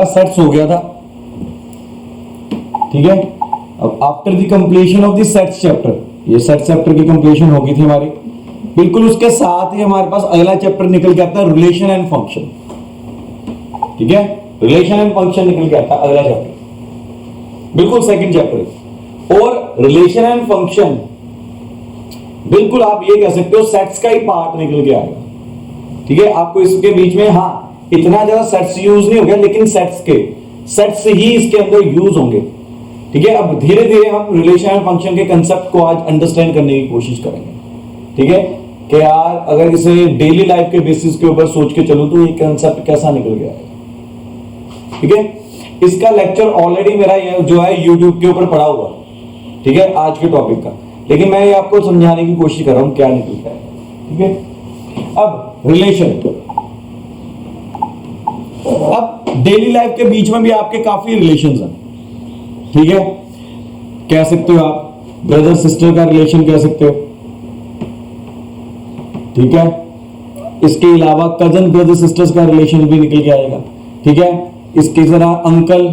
Sets हो गया था, ठीक है। अब after the completion of the sets chapter, ये सेट चैप्टर की कंप्लीशन हो गई थी हमारी, बिल्कुल उसके साथ ही हमारे पास अगला चैप्टर निकल के आता है रिलेशन एंड फंक्शन, ठीक है। रिलेशन एंड फंक्शन निकल के आता है अगला चैप्टर, बिल्कुल सेकंड चैप्टर। और रिलेशन एंड फंक्शन बिल्कुल आप ये कह सकते हो सेट्स का ही पार्ट निकल के आएगा, ठीक है। आपको इसके बीच में हाँ इतना ज्यादा सेट्स यूज नहीं हो गया, लेकिन सेट्स ही इसके अंदर यूज होंगे, ठीक है। अब धीरे धीरे हम रिलेशन एंड फंक्शन के कंसेप्ट को आज अंडरस्टैंड करने की कोशिश करेंगे, ठीक है। कि यार अगर इसे डेली लाइफ के बेसिस के ऊपर सोच के चलूं तो ये कंसेप्ट कैसा निकल गया है, ठीक है। इसका लेक्चर ऑलरेडी मेरा जो है यूट्यूब के ऊपर पड़ा हुआ, ठीक है, आज के टॉपिक का, लेकिन मैं ये आपको समझाने की कोशिश कर रहा हूं क्या निकल गया है, ठीक है। अब रिलेशन, अब डेली लाइफ के बीच में भी आपके काफी रिलेशंस हैं, ठीक है। कह सकते हो आप ब्रदर सिस्टर का रिलेशन कह सकते हो, ठीक है। इसके अलावा कजन ब्रदर सिस्टर्स का रिलेशन भी निकल के आएगा, ठीक है। इसकी तरह अंकल,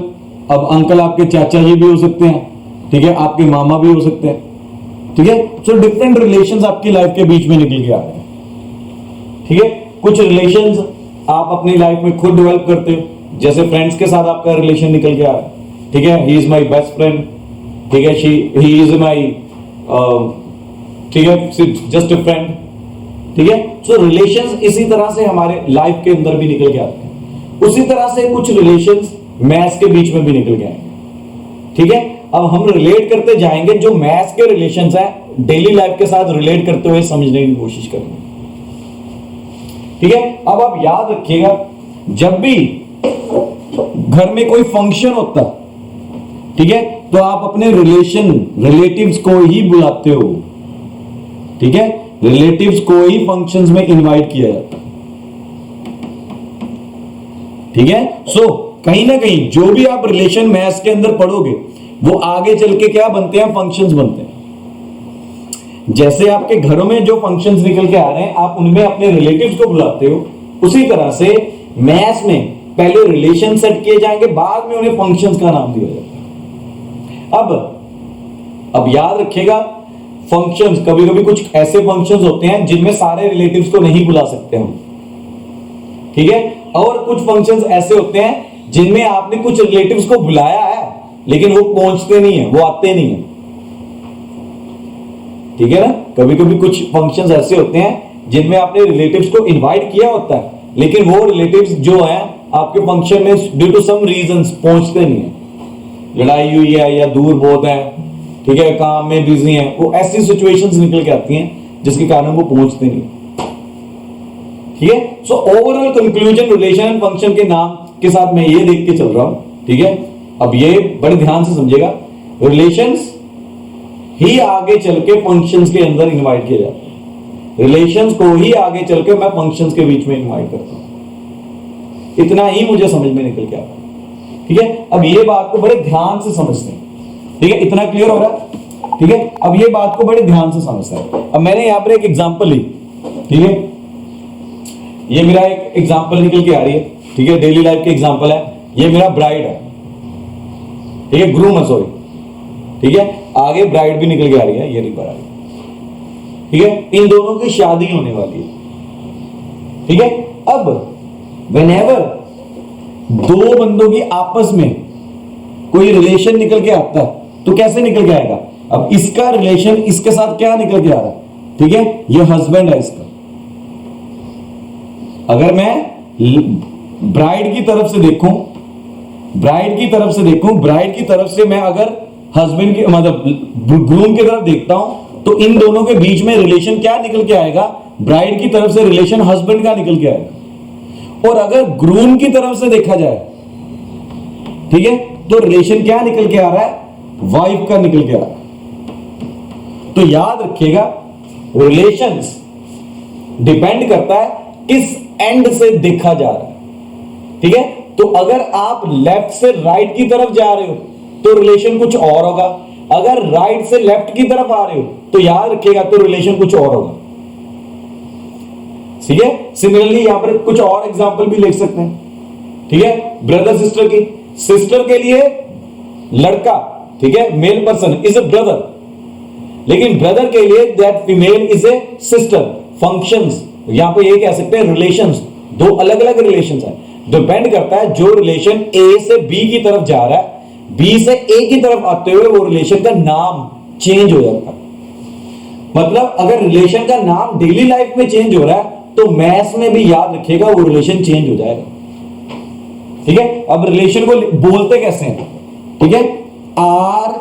अब अंकल आपके चाचा जी भी हो सकते हैं, ठीक है, आपके मामा भी हो सकते हैं, ठीक है। सो डिफरेंट रिलेशंस आपकी लाइफ के बीच में निकल के आ रहे हैं, ठीक है। कुछ रिलेशंस आप अपनी लाइफ में खुद डेवलप करते हो, जैसे फ्रेंड्स के साथ आपका रिलेशन निकल के आ रहा है, ठीक है। He is my best friend, ठीक है, ही इज माई, ठीक है, जस्ट अ फ्रेंड, ठीक है। सो रिलेशंस इसी तरह से हमारे लाइफ के अंदर भी निकल के आते हैं। उसी तरह से कुछ रिलेशंस मैथ्स के बीच में भी निकल के आएंगे, ठीक है। अब हम रिलेट करते जाएंगे, जो मैथ्स के रिलेशंस हैं डेली लाइफ के साथ रिलेट करते हुए समझने की कोशिश करेंगे, ठीक है। अब आप याद रखिएगा, जब भी घर में कोई फंक्शन होता है, ठीक है, तो आप अपने रिलेटिव्स को ही बुलाते हो, ठीक है। रिलेटिव्स को ही फंक्शंस में इनवाइट किया जाता है, ठीक है। सो कहीं ना कहीं जो भी आप रिलेशन मैथ्स के अंदर पढ़ोगे वो आगे चल के क्या बनते हैं, फंक्शंस बनते हैं। जैसे आपके घरों में जो फंक्शंस निकल के आ रहे हैं आप उनमें अपने रिलेटिव्स को बुलाते हो, उसी तरह से मैथ्स में पहले रिलेशन सेट किए जाएंगे, बाद में उन्हें फंक्शंस का नाम दिया जाता है। अब याद रखिएगा, फंक्शंस कभी कभी कुछ ऐसे फंक्शंस होते हैं जिनमें सारे रिलेटिव्स को नहीं बुला सकते हम, ठीक है। और कुछ फंक्शंस ऐसे होते हैं जिनमें आपने कुछ रिलेटिव्स को बुलाया है लेकिन वो पहुंचते नहीं है, वो आते नहीं है, ठीक है ना। कभी कभी कुछ फंक्शंस ऐसे होते हैं जिनमें आपने रिलेटिव्स को इनवाइट किया होता है, लेकिन वो रिलेटिव्स जो हैं आपके फंक्शन में ड्यू टू सम रीजंस पहुंचते नहीं है, लड़ाई हुई है या दूर बहुत है, ठीक है, काम में बिजी है, वो ऐसी सिचुएशंस निकल के आती हैं जिसके कारण वो पहुंचते नहीं, ठीक है। So overall conclusion relation and function के नाम के साथ मैं ये देख के चल रहा हूं, ठीक है। अब ये बड़े ध्यान से समझिएगा, रिलेशंस ही आगे चल के फंक्शंस के अंदर इनवाइट किए जाते हैं, रिलेशंस को ही आगे चल के मैं फंक्शंस के बीच में इनवाइट करता हूं, इतना ही मुझे समझ में निकल के आता है, ठीक है। अब ये बात को बड़े ध्यान से समझते हैं, ठीक है, इतना क्लियर हो रहा है, ठीक है। अब ये बात को बड़े ध्यान से समझते हैं। अब मैंने यहां पर एक एग्जांपल ली, ठीक है, ये मेरा एक एग्जांपल निकल के आ रही है, ठीक है, डेली लाइफ के एग्जांपल है। ये मेरा ब्राइड है, ठीक है, ग्रूम है, सॉरी, ठीक है। आगे ब्राइड भी निकल के आ रही है, ये नहीं ब्राइड, ठीक है। इन दोनों की शादी होने वाली है, ठीक है। अब व्हेनेवर दो बंदों की आपस में कोई रिलेशन निकल के आता है तो कैसे निकल के आएगा। अब इसका रिलेशन इसके साथ क्या निकल के आ रहा है, ठीक है, ये हस्बैंड है इसका। अगर मैं ब्राइड की तरफ से देखूं, ब्राइड की तरफ से मैं अगर हस्बैंड की मतलब ग्रूम की तरफ देखता हूं तो इन दोनों के बीच में रिलेशन क्या निकल के आएगा, ब्राइड की तरफ से रिलेशन हस्बैंड का निकल के आएगा। और अगर ग्रूम की तरफ से देखा जाए, ठीक है, तो रिलेशन क्या निकल के आ रहा है, वाइफ का निकल के आ रहा है। तो याद रखिएगा, रिलेशंस डिपेंड करता है किस एंड से देखा जा रहा है, ठीक है। तो अगर आप लेफ्ट से राइट की तरफ जा रहे हो तो रिलेशन कुछ और होगा, अगर राइट से लेफ्ट की तरफ आ रहे हो तो याद रखिएगा तो रिलेशन कुछ और होगा, ठीक है। सिमिलरली यहां पर कुछ और एग्जांपल भी लिख सकते हैं, ठीक है, ब्रदर सिस्टर की, सिस्टर के लिए लड़का, ठीक है, male person is a brother, लेकिन ब्रदर के लिए that female is a sister. Functions यहां पे ये कह सकते हैं रिलेशंस, दो अलग अलग रिलेशंस है, डिपेंड करता है जो रिलेशन ए से बी की तरफ जा रहा है, बी से ए की तरफ आते हुए वो रिलेशन का नाम चेंज हो जाता है। मतलब अगर रिलेशन का नाम डेली लाइफ में चेंज हो रहा है तो मैथ्स में भी याद रखिएगा वो रिलेशन चेंज हो जाएगा, ठीक है। अब रिलेशन को बोलते कैसे हैं, ठीक है, आर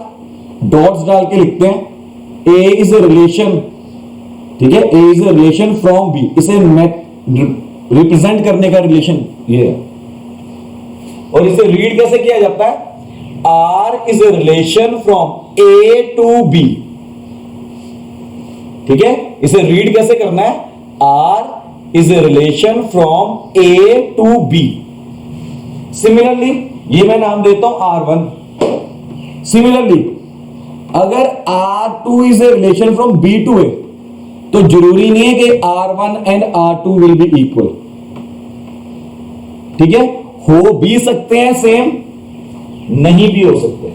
डॉट्स डाल के लिखते हैं, ए इज ए रिलेशन, ठीक है, A is a relation from B, इसे रिप्रेजेंट करने का रिलेशन ये है। और इसे रीड कैसे किया जाता है, R is a relation from A to B, ठीक है, इसे रीड कैसे करना है, R is a relation from A to B. Similarly ये मैं नाम देता हूं R1। सिमिलरली अगर R2 is a relation from B to A, तो जरूरी नहीं है कि R1 and R2 will be equal, ठीक है, हो भी सकते हैं सेम, नहीं भी हो सकते।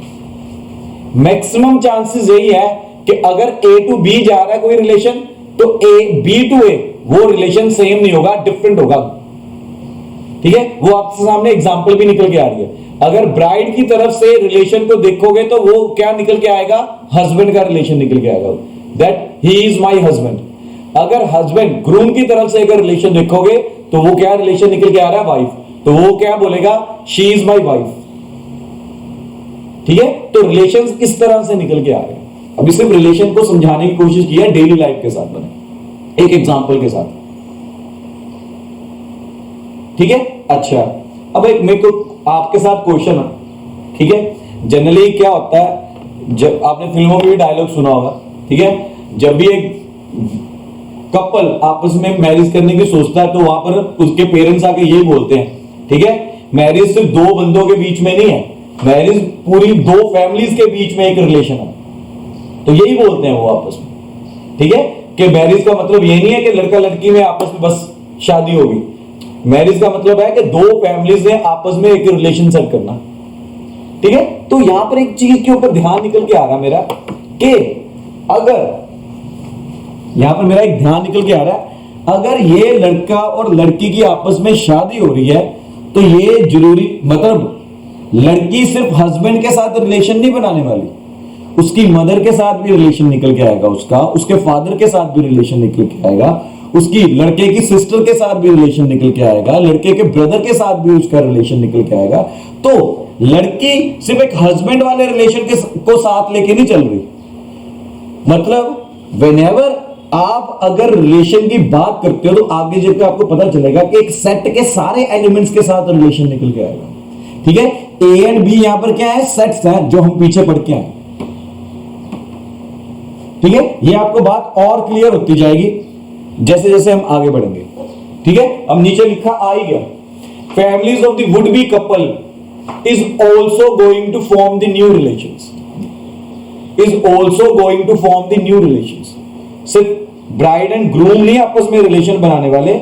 मैक्सिमम चांसेस यही है कि अगर A टू B जा रहा है कोई रिलेशन, तो B टू A वो रिलेशन सेम नहीं होगा, डिफरेंट होगा, ठीक है। वो आपके सामने एग्जांपल भी निकल के आ रही है। अगर ब्राइड की तरफ से रिलेशन को देखोगे तो वो क्या निकल के आएगा, हस्बैंड का रिलेशन निकल के आएगा, that he is my husband. अगर हस्बैंड ग्रूम की तरफ से अगर रिलेशन देखोगे तो वो क्या रिलेशन निकल के आ रहा है, वाइफ, तो वो क्या बोलेगा, शी इज माई वाइफ, ठीक है। तो रिलेशन इस तरह से निकल के आ रहे हैं। अभी सिर्फ रिलेशन को समझाने की कोशिश की है डेली लाइफ के साथ, बने एक एग्जांपल के साथ, ठीक है। अच्छा, अब एक मेरे को आपके साथ क्वेश्चन है, ठीक है। जनरली क्या होता है, जब आपने फिल्मों में भी डायलॉग सुना होगा, ठीक है, जब भी एक कपल आपस में मैरिज करने की सोचता है तो वहां पर उसके पेरेंट्स आके यही बोलते हैं, ठीक है, मैरिज सिर्फ दो बंदों के बीच में नहीं है, मैरिज पूरी दो फैमिलीज के बीच में एक रिलेशन है, तो यही बोलते हैं वो आपस में, ठीक है, कि मैरिज का मतलब ये नहीं है कि लड़का लड़की में आपस में बस शादी होगी। मैरिज का मतलब है कि दो फैमिलीज ने आपस में एक रिलेशन सेट करना, ठीक है। तो यहां पर एक चीज के ऊपर ध्यान निकल के आ रहा मेरा, कि अगर यहां पर मेरा एक ध्यान निकल के आ रहा है, अगर ये लड़का और लड़की की आपस में शादी हो रही है तो ये जरूरी मतलब लड़की सिर्फ हस्बैंड के साथ रिलेशन नहीं बनाने वाली, उसकी मदर के साथ भी रिलेशन निकल के आएगा, उसके फादर के साथ भी रिलेशन निकल के आएगा, उसकी लड़के की सिस्टर के साथ भी रिलेशन निकल के आएगा, लड़के के ब्रदर के साथ भी उसका रिलेशन निकल के आएगा। तो लड़की सिर्फ एक हस्बैंड वाले रिलेशन को साथ लेके नहीं चल रही। मतलब व्हेनेवर आप अगर रिलेशन की बात करते हो तो आगे जाकर आपको पता चलेगा कि एक सेट के सारे एलिमेंट्स के साथ रिलेशन निकल के आएगा, ठीक है। ए एंड बी यहां पर क्या है, सेट्स हैं जो हम पीछे पढ़ के आए, ठीक है। ये आपको बात और क्लियर होती जाएगी जैसे जैसे हम आगे बढ़ेंगे, ठीक है। अब नीचे लिखा आ ही गया, families of the would be couple is also going to form the new relations, is also going to form the new relations. सिर्फ ब्राइड एंड ग्रूम नहीं आपस में रिलेशन बनाने वाले,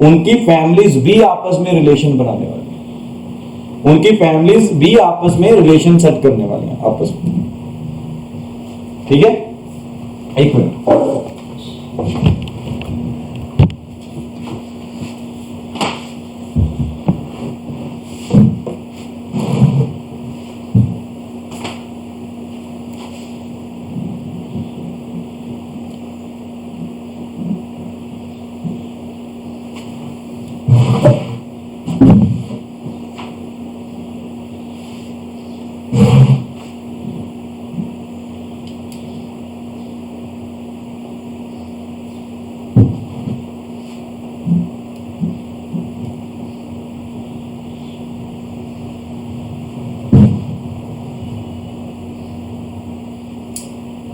उनकी फैमिलीज भी आपस में रिलेशन बनाने वाले, उनकी फैमिलीज भी आपस में रिलेशन सेट करने वाले हैं आपस में, ठीक है। एक मिनट,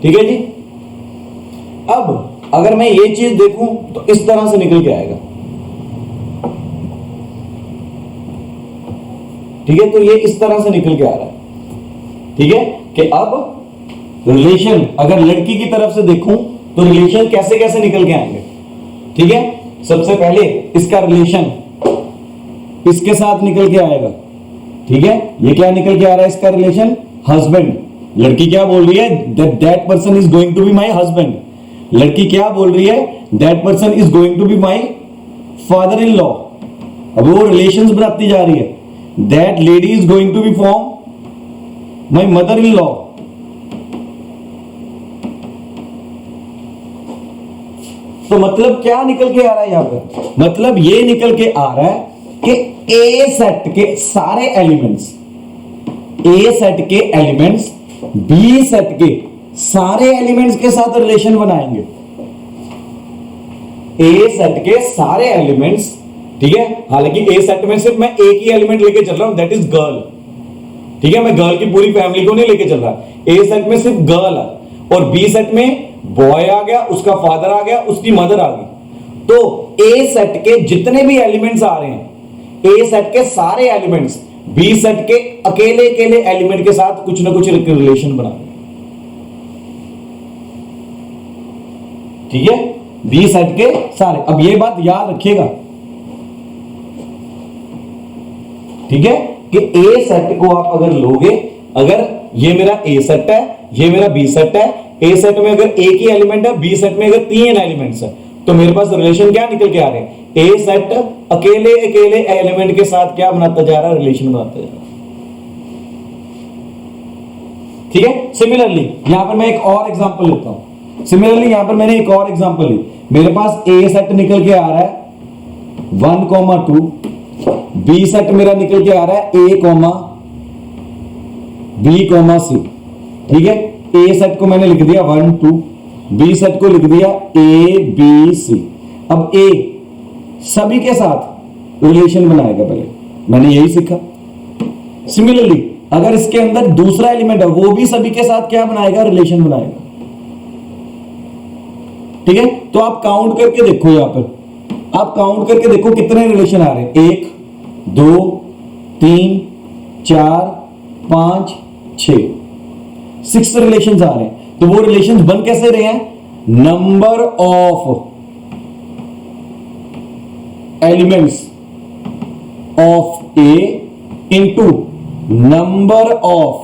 ठीक है जी। अब अगर मैं ये चीज देखूं तो इस तरह से निकल के आएगा, ठीक है। तो ये इस तरह से निकल के आ रहा है, ठीक है, कि अब रिलेशन अगर लड़की की तरफ से देखूं तो रिलेशन कैसे कैसे निकल के आएंगे, ठीक है। सबसे पहले इसका रिलेशन इसके साथ निकल के आएगा, ठीक है। ये क्या निकल के आ रहा है इसका रिलेशन, हस्बैंड। लड़की क्या बोल रही है, that person is going to be my husband. लड़की क्या बोल रही है, that person is going to be my father in law. अब वो रिलेशंस बनाती जा रही है, that lady is going to be form my mother in law. तो मतलब क्या निकल के आ रहा है यहां पर, मतलब ये निकल के आ रहा है कि ए सेट के सारे एलिमेंट्स, ए सेट के एलिमेंट्स बी सेट के सारे एलिमेंट्स के साथ रिलेशन बनाएंगे। ए सेट के सारे एलिमेंट्स, ठीक है। हालांकि ए सेट में सिर्फ मैं एक ही एलिमेंट लेके चल रहा हूं, दैट इज गर्ल, ठीक है। मैं गर्ल की पूरी फैमिली को नहीं लेके चल रहा। ए सेट में सिर्फ गर्ल है, और बी सेट में बॉय आ गया, उसका फादर आ गया, उसकी मदर आ गई। तो ए सेट के जितने भी एलिमेंट्स आ रहे हैं, ए सेट के सारे एलिमेंट्स बी सेट के अकेले अकेले एलिमेंट के साथ कुछ ना कुछ रिलेशन बना, ठीक है। बी सेट के सारे, अब ये बात याद रखिएगा, ठीक है, कि ए सेट को आप अगर लोगे, अगर ये मेरा ए सेट है, ये मेरा बी सेट है, ए सेट में अगर एक ही एलिमेंट है, बी सेट में अगर 3 एलिमेंट्स है, तो मेरे पास रिलेशन क्या निकल के आ रहे हैं, ए सेट अकेले अकेले एलिमेंट के साथ क्या बनाता जा रहा है, रिलेशन बनाता जा रहा है, ठीक है। सिमिलरली यहां पर मैं एक और एग्जांपल लेता हूं। सिमिलरली यहां पर मैंने एक और एग्जांपल ली, मेरे पास ए सेट निकल के आ रहा है 1,2, बी सेट मेरा निकल के आ रहा है A, B, C, ठीक है। ए सेट को मैंने लिख दिया 1, 2, बी सेट को लिख दिया A, B, C। अब ए सभी के साथ रिलेशन बनाएगा, पहले मैंने यही सीखा। सिमिलरली अगर इसके अंदर दूसरा एलिमेंट है, वो भी सभी के साथ क्या बनाएगा, रिलेशन बनाएगा, ठीक है। तो आप काउंट करके देखो, यहां पर आप काउंट करके देखो कितने रिलेशन आ रहे हैं, 1, 2, 3, 4, 5, 6, 6 रिलेशंस आ रहे हैं। तो वो रिलेशंस बन कैसे रहे हैं, number of elements of A into number of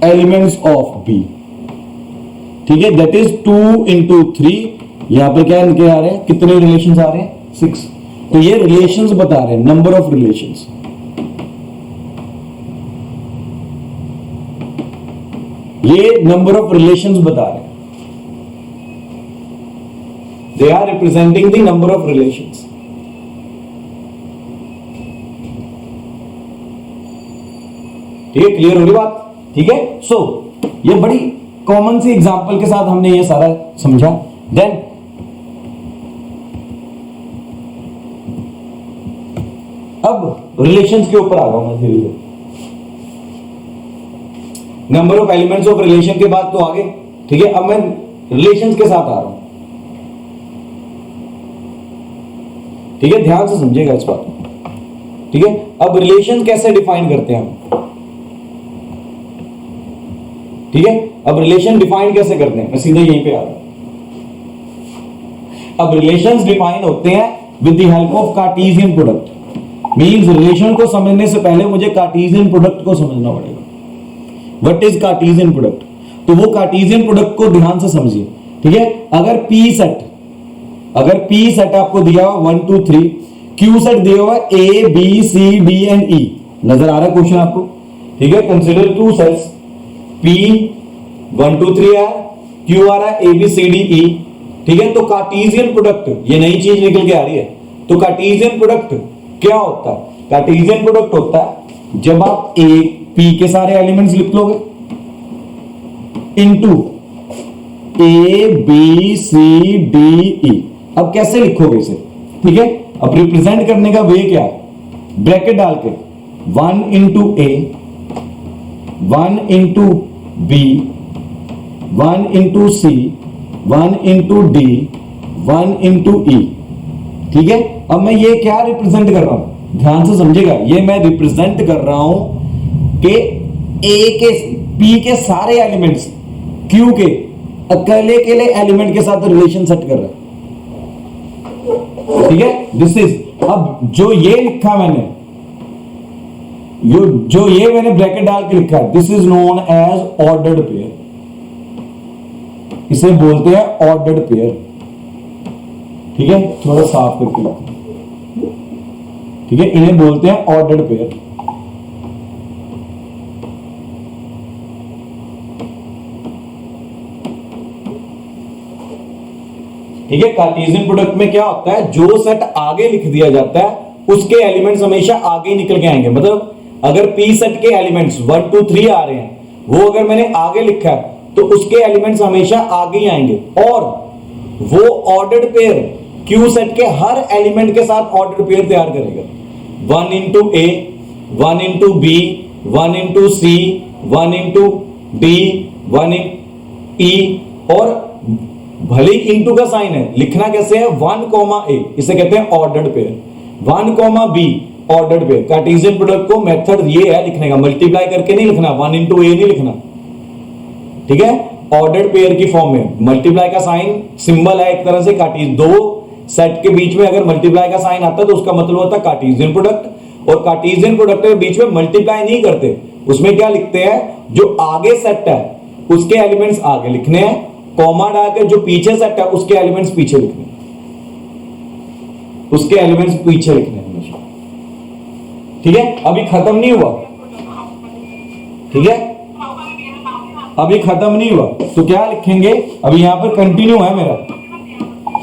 elements of B, ठीक है। That is 2 into 3। यहां पर क्या निकल आ रहे हैं, कितने रिलेशंस आ रहे हैं, 6। तो ये रिलेशंस बता रहे हैं, नंबर ऑफ रिलेशंस। ये नंबर ऑफ रिलेशंस बता रहे हैं, they are representing the number of relations. ठीक है, क्लियर हो रही बात, ठीक है। सो ये बड़ी कॉमन सी एग्जांपल के साथ हमने ये सारा समझा। देन अब रिलेशंस के ऊपर आ रहा हूं मैं धीरे धीरे। Number of elements of relation के बाद तो आगे, ठीक है। अब मैं रिलेशंस के साथ आ रहा हूं, ठीक है। ध्यान से समझिएगा इस बात को, ठीक है। अब रिलेशन कैसे डिफाइन करते हैं हम, ठीक है। अब रिलेशन डिफाइन कैसे करते हैं, मैं सीधे यहीं पे आ रहा हूं। अब रिलेशंस डिफाइन होते हैं with the help of Cartesian product. Means relation को समझने से पहले मुझे कार्टेशियन प्रोडक्ट को समझना पड़ेगा। व्हाट इज कार्टेशियन प्रोडक्ट, तो वो कार्टेशियन प्रोडक्ट को ध्यान से समझिए, ठीक है। अगर पी सेट आपको दिया हुआ 1, 2, 3, क्यू सेट दिया हुआ ए, बी, सी, डी एंड ई, नजर आ रहा है क्वेश्चन आपको, ठीक है। कंसिडर 2 सेट्स, P 1, 2, 3 है, Q आ रहा है A, B, C, D, E, ठीक है। तो कार्टेशियन प्रोडक्ट, ये नई चीज निकल के आ रही है। तो कार्टेशियन प्रोडक्ट क्या होता है, कार्टेशियन प्रोडक्ट होता है जब आप A, P के सारे एलिमेंट्स लिख लोगे into A, B, C, D, E। अब कैसे लिखोगे इसे, ठीक है। अब रिप्रेजेंट करने का वे क्या है, ब्रैकेट डाल के 1 into A, 1 into B, 1 into C, 1 into D, 1 into E, ठीक है। अब मैं ये क्या रिप्रेजेंट कर रहा हूं, ध्यान से समझिएगा। ये मैं रिप्रेजेंट कर रहा हूं कि A के P के सारे एलिमेंट्स Q के अकेले अकेले एलिमेंट के साथ रिलेशन सेट कर रहा है, ठीक है। दिस इज अब जो ये लिखा मैंने, जो ये मैंने ब्रैकेट डाल के लिखा है, this is known as ordered pair, इसे बोलते हैं ऑर्डर्ड पेयर। ठीक है, थोड़ा साफ करके लिखो। ठीक है, इन्हें बोलते हैं ऑर्डर्ड पेयर। ठीक है, कार्टेशियन प्रोडक्ट में क्या होता है, जो सेट आगे लिख दिया जाता है उसके एलिमेंट्स हमेशा आगे निकल के आएंगे। मतलब अगर पी सेट के एलिमेंट्स 1 2 3 आ रहे हैं, वो अगर मैंने आगे लिखा है तो उसके एलिमेंट्स हमेशा आगे ही आएंगे। और वो ऑर्डर्ड पेयर क्यू सेट के हर एलिमेंट के साथ ऑर्डर्ड पेयर तैयार करेगा। 1 into A, 1 into B, 1 into C, 1 into D, 1 in E, और भले इंटू का साइन है, लिखना कैसे है, 1, A, इसे कहते हैं ordered pair. 1, B ordered pair. Cartesian product को मेथड ये है लिखने का, मल्टीप्लाई करके नहीं लिखना, 1 into A नहीं लिखना। ठीक है, ऑर्डर्ड पेयर की फॉर्म में मल्टीप्लाई का साइन सिंबल है एक तरह से। कार्टेशियन दो सेट के बीच में अगर मल्टीप्लाई का साइन आता है तो उसका मतलब होता है कार्टेशियन प्रोडक्ट। और कार्टेशियन प्रोडक्ट के बीच में मल्टीप्लाई नहीं करते, उसमें क्या लिखते हैं, जो आगे सेट है उसके एलिमेंट्स आगे लिखने हैं, कॉमा डालकर जो पीछे सेट है उसके एलिमेंट्स पीछे लिखने, उसके एलिमेंट्स पीछे लिखने हमेशा। ठीक है, अभी खत्म नहीं हुआ। ठीक है, अभी खत्म नहीं हुआ तो क्या लिखेंगे, अभी यहां पर कंटिन्यू है मेरा,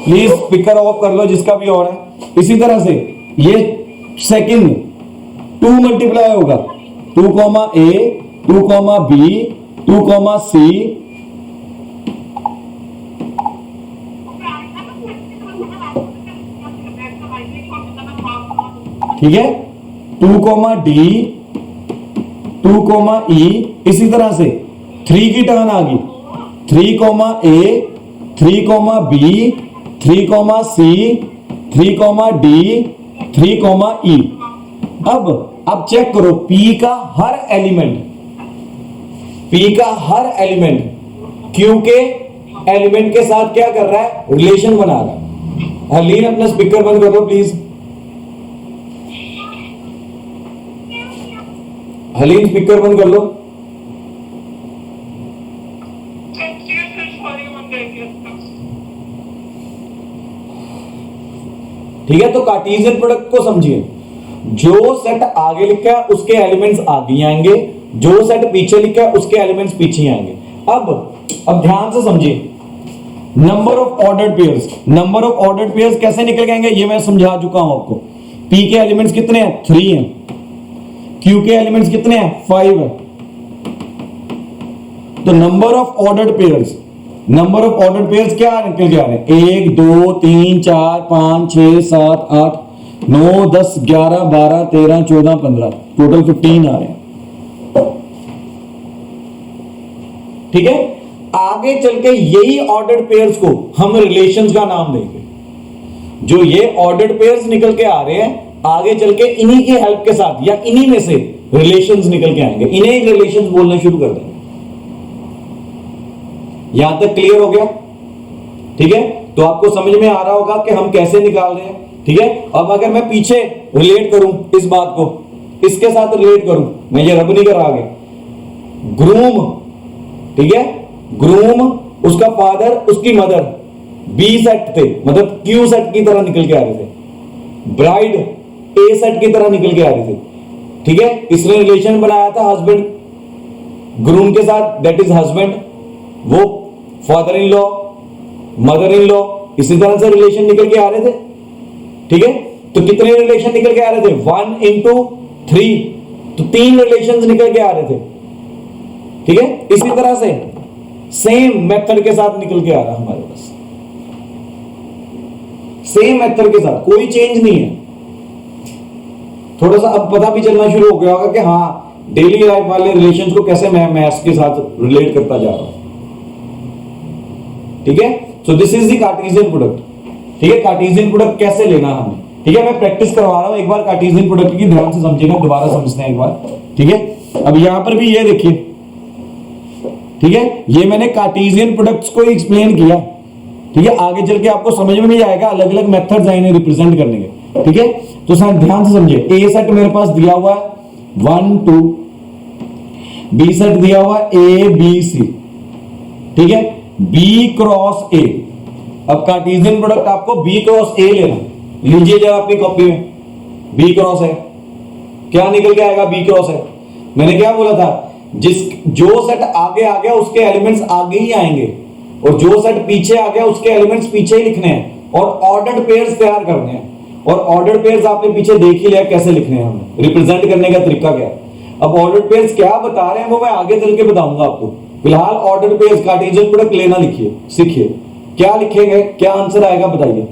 प्लीज स्पीकर ऑफ कर लो जिसका भी और है। इसी तरह से ये सेकंड 2 मल्टीप्लाई होगा, 2, A, 2, B, 2, C, ठीक है, 2, D, 2, E। इसी तरह से 3 की टर्न आ गई, 3, A, 3, B, 3, C, 3, D, 3, E। अब चेक करो, P का हर एलिमेंट Q के एलिमेंट के साथ क्या कर रहा है, रिलेशन बना रहा है। हरलीन अपना स्पीकर बंद कर दो प्लीज, हरलीन स्पीकर बंद कर लो। ठीक है, तो कार्टेशियन प्रोडक्ट को समझिए, जो सेट आगे लिखा है उसके एलिमेंट्स आगे आएंगे, जो सेट पीछे लिखा है उसके एलिमेंट्स पीछे आएंगे। अब ध्यान से समझिए, number of ordered pairs, number of ordered pairs कैसे निकल के आएंगे ये मैं समझा चुका हूं आपको। पी के एलिमेंट्स कितने हैं, 3 हैं। क्यू के एलिमेंट्स कितने हैं, 5 हैं। तो नंबर ऑफ ऑर्डर्ड पेयर्स क्या निकल के आ रहे हैं, 1 2 3 4 5 6 7 8 9 10 11 12 13 14 15, टोटल 15 आ रहे हैं। ठीक है, आगे चल के यही ऑर्डर्ड पेयर्स को हम रिलेशंस का नाम देंगे। जो ये ऑर्डर्ड पेयर्स निकल के आ रहे हैं, आगे चल के इन्हीं की हेल्प के साथ या इन्हीं में से रिलेशंस निकल के आएंगे, इन्हें ही रिलेशंस बोलना शुरू कर देंगे। यहां तक क्लियर हो गया? ठीक है, तो आपको समझ में आ रहा होगा कि हम कैसे निकाल रहे हैं। ठीक है, अब अगर मैं पीछे रिलेट करूं इस बात को, इसके साथ रिलेट करूं, मैं ये रब नहीं कर आगे, ग्रूम, ठीक है, ग्रूम, उसका फादर, उसकी मदर बी सेट थे, मतलब क्यू सेट की तरह निकल के आ रहे थे। ब्राइड ए सेट की तरह निकल के आ रहे थे। ठीक है, इसने रिलेशन बनाया था हस्बैंड ग्रूम के साथ, दैट इज हस्बैंड, वो father in law, mother in law, इसी तरह से रिलेशन निकल के आ रहे थे। ठीक है, तो कितने रिलेशन निकल के आ रहे थे, 1 into 3, तो 3 रिलेशंस निकल के आ रहे थे। ठीक है, इसी तरह से सेम मेथड के साथ निकल के आ रहा हमारे पास, सेम मेथड के साथ, कोई चेंज नहीं है। थोड़ा सा अब पता भी चलना शुरू हो गया होगा कि हाँ, डेली लाइफ वाले रिलेशंस को कैसे मैं मैथ्स के साथ रिलेट करता जा रहा हूं। ठीक है, so this is the Cartesian product. ठीक है, कार्टेशियन प्रोडक्ट कैसे लेना हमें, ठीक है, मैं प्रैक्टिस करवा रहा हूं, एक बार कार्टेशियन प्रोडक्ट की ध्यान से समझिएगा, दोबारा समझते हैं एक बार। ठीक है, अब यहां पर भी ये देखिए, ठीक है, ये मैंने कार्टेशियन प्रोडक्ट्स को एक्सप्लेन किया। ठीक है, आगे चल के आपको समझ में नहीं आएगा, अलग अलग मेथड्स हैं इन्हें रिप्रेजेंट करने के। ठीक है, तो सर ध्यान से समझिए, ए सेट मेरे पास दिया हुआ है 1 2, बी सेट दिया हुआ है ए बी सी, ठीक है, बी क्रॉस ए। अब कार्टेशियन प्रोडक्ट आपको बी क्रॉस ए लेना, लीजिए जरा अपनी कॉपी में, बी क्रॉस है, क्या निकल के आएगा, बी क्रॉस है। मैंने क्या बोला था, जो सेट आगे आ गया उसके एलिमेंट्स आगे ही आएंगे, और जो सेट पीछे आ गया उसके एलिमेंट्स पीछे ही लिखने हैं, और ऑर्डर्ड पेयर्स तैयार करने हैं। और ऑर्डर्ड पेयर्स आपने पीछे देख ही लिया कैसे लिखने हैं, हमें रिप्रेजेंट करने का तरीका क्या है। अब ऑर्डर्ड पेयर्स क्या बता रहे हैं वो मैं आगे चल के बताऊंगा आपको। फिलहाल ऑर्डर्ड पेयर्स कार्टेशियन प्रोडक्ट लेना लिखिए, सीखिए, क्या लिखेंगे, क्या आंसर आएगा बताइए।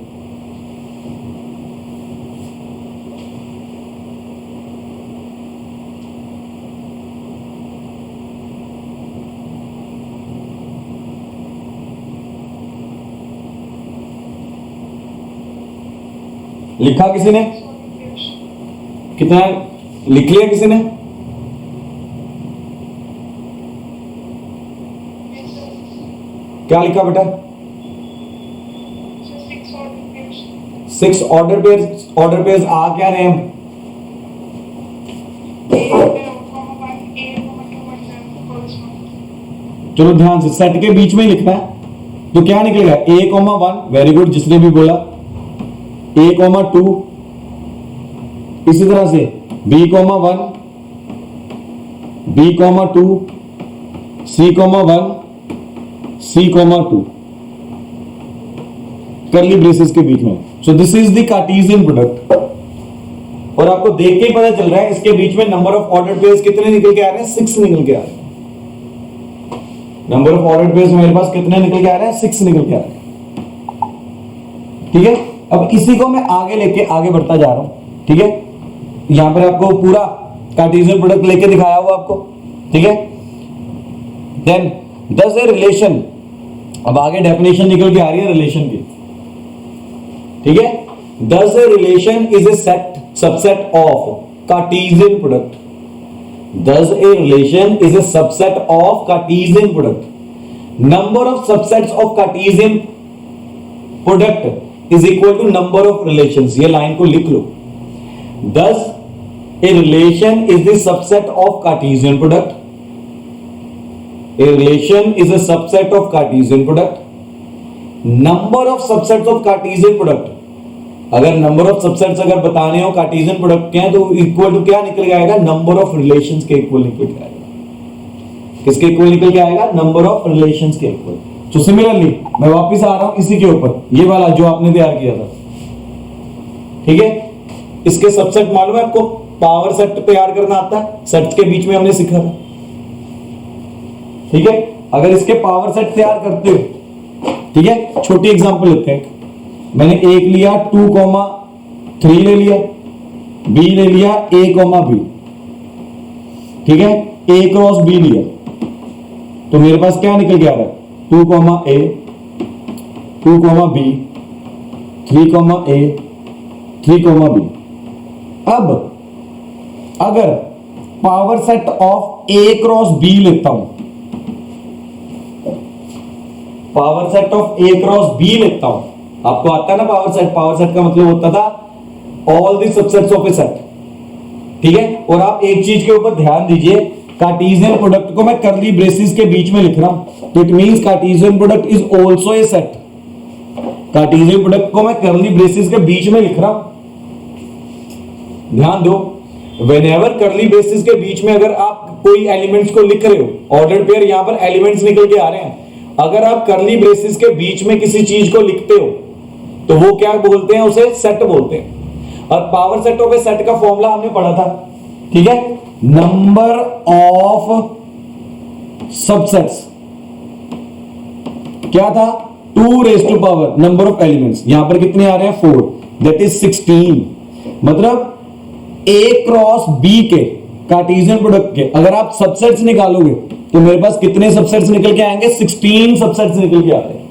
लिखा किसी ने, कितना लिख लिया किसी ने? क्या लिखा बेटा? 6 ऑर्डर पेयर्स। ऑर्डर पेयर्स आ क्या रहे हैं? चलो ध्यान से, सेट के बीच में ही लिखना है, तो क्या निकलेगा, a,1, वेरी गुड, जिसने भी बोला, a,2, इसी तरह से b,1, b,2, c,1, c,2, करली ब्रेसेस के बीच में। सो this is the Cartesian product. और आपको देख के ही पता चल रहा है इसके बीच में नंबर ऑफ ऑर्डर्ड पेयर्स कितने निकल के आ रहे हैं, 6 निकल के आ रहे हैं। नंबर ऑफ ऑर्डर्ड पेयर्स मेरे पास कितने निकल के आ रहे हैं, 6 निकल के आ रहे हैं, ठीक है। अब इसी को मैं आगे लेके आगे बढ़ता जा रहा हूं, ठीक है। यहां पर आपको पूरा कार्टेशियन प्रोडक्ट लेके दिखाया हुआ आपको, ठीक है। देन दस ए रिलेशन, अब आगे डेफिनेशन निकल के आ रही है रिलेशन की, ठीक है। Thus a relation is a set subset of Cartesian product. Thus a relation is a subset of Cartesian product. Number of subsets of Cartesian product is equal to number of relations. ये line को लिख लो। Thus a relation is the subset of Cartesian product. A relation is a subset of Cartesian product. Number of subsets of Cartesian product. अगर number of subsets अगर बताने हो Cartesian product के हैं तो इक्वल टू क्या निकल के आएगा, नंबर ऑफ रिलेशंस के इक्वल निकल के आएगा। किसके इक्वल निकल के आएगा, नंबर ऑफ रिलेशंस के इक्वल। तो सिमिलरली मैं वापस आ रहा हूं इसी के ऊपर, ये वाला जो आपने तैयार किया था, ठीक है। इसके सबसेट मालूम है आपको, पावर सेट तैयार करना आता है, सेट्स के बीच में हमने सीखा था, ठीक है। अगर इसके पावर सेट तैयार करते हो, ठीक है, छोटी एग्जांपल लेते हैं। मैंने एक लिया 2,3 ले लिया, बी ले लिया a,b, ठीक है, a क्रॉस b लिया, तो मेरे पास क्या निकल के आ रहा है, 2,a, 2,b, 3,a, 3,b। अब अगर power set of a cross b लेता हूं, power set of a cross b लेता हूं, आपको आता है ना पावर सेट, पावर सेट का मतलब होता था all the subsets of A set, ठीक है। और आप एक चीज के ऊपर ध्यान दीजिए, कार्टेशियन प्रोडक्ट को मैं कर्ली ब्रेसेस के बीच में लिख रहा हूं, तो it means Cartesian product is also a set. Cartesian product को मैं कर्ली ब्रेसेस के बीच में लिख रहा हूं, ध्यान दो। व्हेनेवर कर्ली ब्रेसेस के बीच में अगर आप कोई एलिमेंट्स को लिख रहे हो, ऑर्डर्ड पेयर, यहां पर एलिमेंट्स निकल के आ रहे हैं, अगर आप कर्ली ब्रेसेस के बीच में किसी चीज को लिखते हो तो वो क्या बोलते हैं, उसे सेट बोलते हैं। और power set of A set का फॉर्मूला हमने पढ़ा था, ठीक है, नंबर ऑफ सबसेट्स क्या था, 2 raise to power number of elements. यहां पर कितने आ रहे हैं, 4, दैट इज 16। मतलब a क्रॉस b के कार्टेशियन प्रोडक्ट के अगर आप सबसेट्स निकालोगे तो मेरे पास कितने सबसेट्स निकल के आएंगे, 16 सबसेट्स निकल के आ रहे हैं।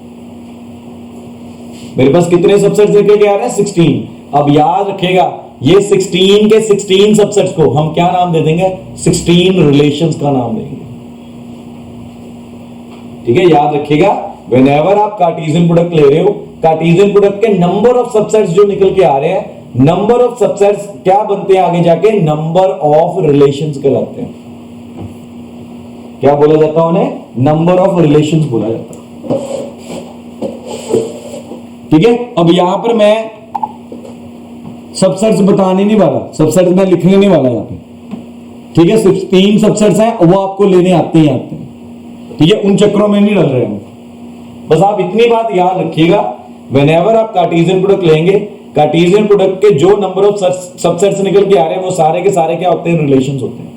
मेरे पास कितने सबसेट्स निकल के आ रहे हैं, 16। अब याद रखिएगा, ये 16 के 16 सबसेट्स को हम क्या नाम दे देंगे, 16 रिलेशंस का नाम देंगे, ठीक है। याद रखिएगा, व्हेनेवर आप कार्टेशियन प्रोडक्ट ले रहे हो, कार्टेशियन प्रोडक्ट के नंबर ऑफ सबसेट्स जो निकल के आ रहे हैं नंबर ऑफ सबसेट्स क्या बनते हैं आगे जाके? नंबर ऑफ रिलेशंस कहलाते हैं। क्या बोला जाता है उन्हें? नंबर ऑफ रिलेशंस बोला जाता है। ठीक है, अब यहां पर मैं सबसेट्स बताने नहीं वाला, सबसेट्स मैं लिखने नहीं वाला यहां पे। ठीक है, सिर्फ 3 सबसेट्स हैं, वो आपको लेने आते ही आते हैं। ठीक है, उन चक्रों में नहीं डल रहे हैं। बस आप इतनी बात याद रखिएगा, व्हेनेवर आप कार्टेशियन प्रोडक्ट लेंगे, कार्टेशियन प्रोडक्ट के जो नंबर ऑफ सबसेट्स निकल के आ रहे हैं वो सारे के सारे क्या होते हैं? रिलेशंस होते हैं।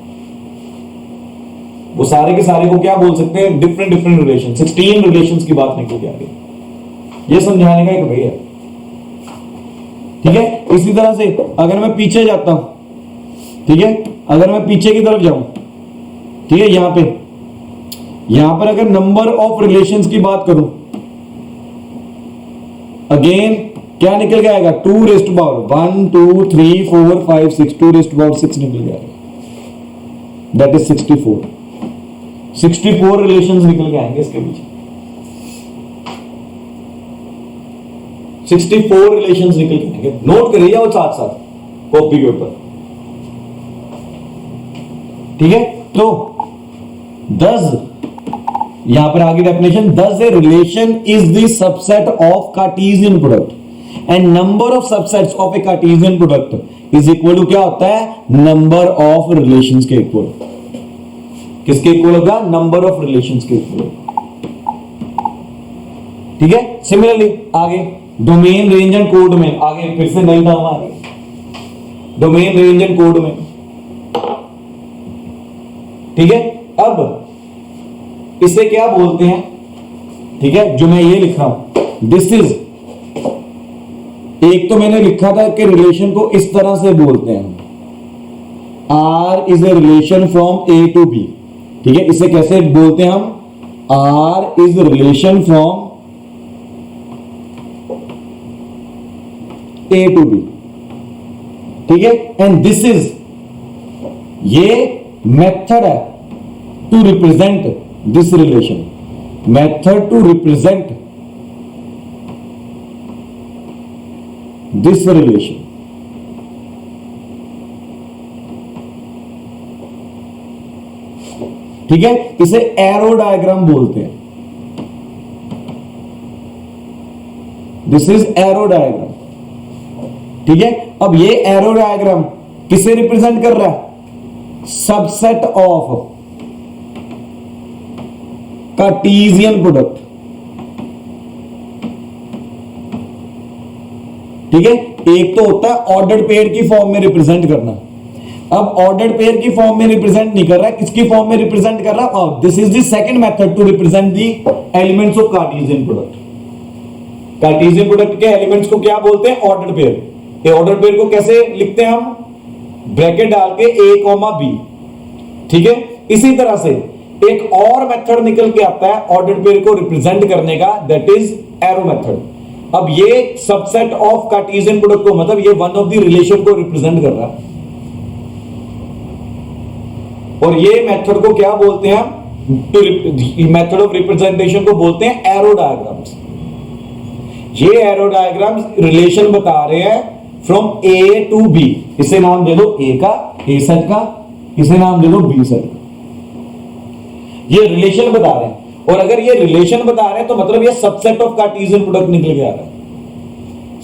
वो सारे के सारे को क्या बोल सकते हैं? Different different relation. 16 रिलेशंस की बात निकल के आ रही है। ये समझाने का एक वे है। ठीक है, इसी तरह से अगर मैं पीछे जाता हूं, ठीक है, अगर मैं पीछे की तरफ जाऊं, ठीक है, यहां पर अगर नंबर ऑफ रिलेशंस की बात करूं, अगेन क्या निकल के आएगा? 2 raise to power 1 2 3 4 5 6, 2 raise to power 6 निकल के आएगा। That is 64। 64 रिलेशंस निकल के आएंगे इसके पीछे। 64 रिलेशंस निकल के आएंगे। नोट करिए वो साथ साथ कॉपी के ऊपर। ठीक है, तो 10 यहां पर आगे definition, 10 a relation is the subset of Cartesian product and number of subsets of a Cartesian product is equal to क्या होता है? नंबर ऑफ रिलेशंस के इक्वल। किसके इक्वल होगा? नंबर ऑफ रिलेशंस के इक्वल। ठीक है, सिमिलरली आगे डोमेन, रेंज एंड कोडोमेन, आगे फिर से नई टर्म आ गई, डोमेन, रेंज एंड कोडोमेन। ठीक है, अब इसे क्या बोलते हैं? ठीक है, जो मैं ये लिख रहा हूं, दिस इज, एक तो मैंने लिखा था कि रिलेशन को इस तरह से बोलते हैं, R is a relation from A to B. ठीक है, इसे कैसे बोलते हैं हम? R is relation from A to B. ठीक है, एंड दिस इज, ये मेथड है to represent this relation, method to represent this relation. ठीक है, इसे एरो डायग्राम बोलते हैं। This is arrow diagram. ठीक है, अब ये एरो डायग्राम किसे रिप्रेजेंट कर रहा है? Subset of Cartesian product. ठीक है, एक तो होता है ऑर्डर्ड पेयर की फॉर्म में रिप्रेजेंट करना। अब ऑर्डर्ड पेयर की फॉर्म में रिप्रेजेंट नहीं कर रहा है, किसकी फॉर्म में रिप्रेजेंट कर रहा है? और this is the second method to represent the elements of Cartesian product. Cartesian product के एलिमेंट्स को क्या बोलते हैं? Ordered pair. ये ऑर्डर्ड पेयर को कैसे लिखते हैं हम? ब्रैकेट डाल के a, b। ठीक है, इसी तरह से एक और मेथड निकल के आता है ऑर्डर्ड पेयर को रिप्रेजेंट करने का, दैट इज एरो मेथड। अब ये सबसेट ऑफ कार्टेशियन प्रोडक्ट को, मतलब ये वन ऑफ द रिलेशन को रिप्रेजेंट कर रहा है, और ये मेथड को क्या बोलते हैं? मेथड ऑफ रिप्रेजेंटेशन को बोलते हैं एरो डायग्राम्स। ये एरो डायग्राम्स रिलेशन बता रहे हैं फ्रॉम ए टू बी। इसे नाम दे दो ए का, ए सेट का, इसे नाम दे दो बी सेट का। ये रिलेशन बता रहे हैं, और अगर ये रिलेशन बता रहे हैं तो मतलब ये सबसेट ऑफ कार्टेशियन प्रोडक्ट निकल के आ रहा है।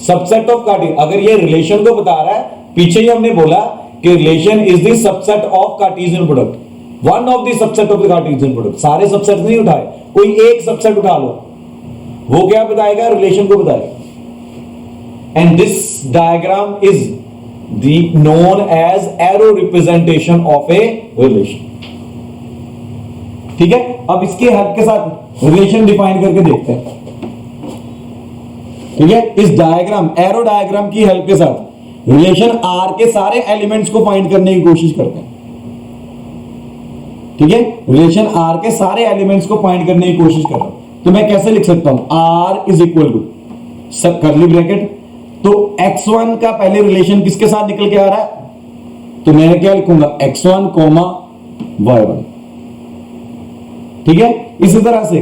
सबसेट ऑफ कार्टेशियन, अगर ये रिलेशन को बता रहा है, पीछे ही हमने बोला कि relation is the subset of Cartesian product, one of the subset of the Cartesian product. सारे सबसेट नहीं उठाए, कोई एक सबसेट उठा लो, वो क्या बताएगा? रिलेशन को बताएगा। And this diagram is the known as arrow representation of a relation. ठीक है, अब इसके हेल्प के साथ रिलेशन डिफाइन करके देखते हैं। ठीक है, इस डायग्राम, एरो डायग्राम की हेल्प के साथ रिलेशन आर के सारे एलिमेंट्स को फाइंड करने की कोशिश करते हैं। ठीक है, रिलेशन आर के सारे एलिमेंट्स को फाइंड करने की कोशिश कर रहा हूं, तो मैं कैसे लिख सकता हूं? आर इज इक्वल टू सब करली ब्रैकेट, तो x1 का पहले रिलेशन किसके साथ निकल के आ रहा है? तो मैं क्या लिखूंगा? x1, y1। ठीक है, इसी तरह से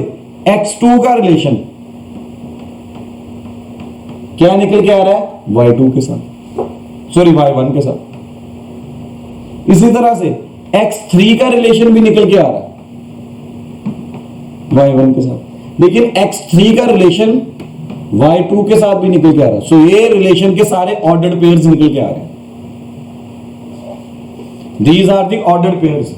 x2 का रिलेशन क्या निकल के आ रहा है? y2 के साथ। सॉरी y1 के साथ। इसी तरह से x3 का रिलेशन भी निकल के आ रहा है y1 के साथ, लेकिन x3 का रिलेशन y2 के साथ भी निकल के आ रहा है। सो ये रिलेशन के सारे ऑर्डर्ड पेयर्स निकल के आ रहे हैं। These are the ordered pairs.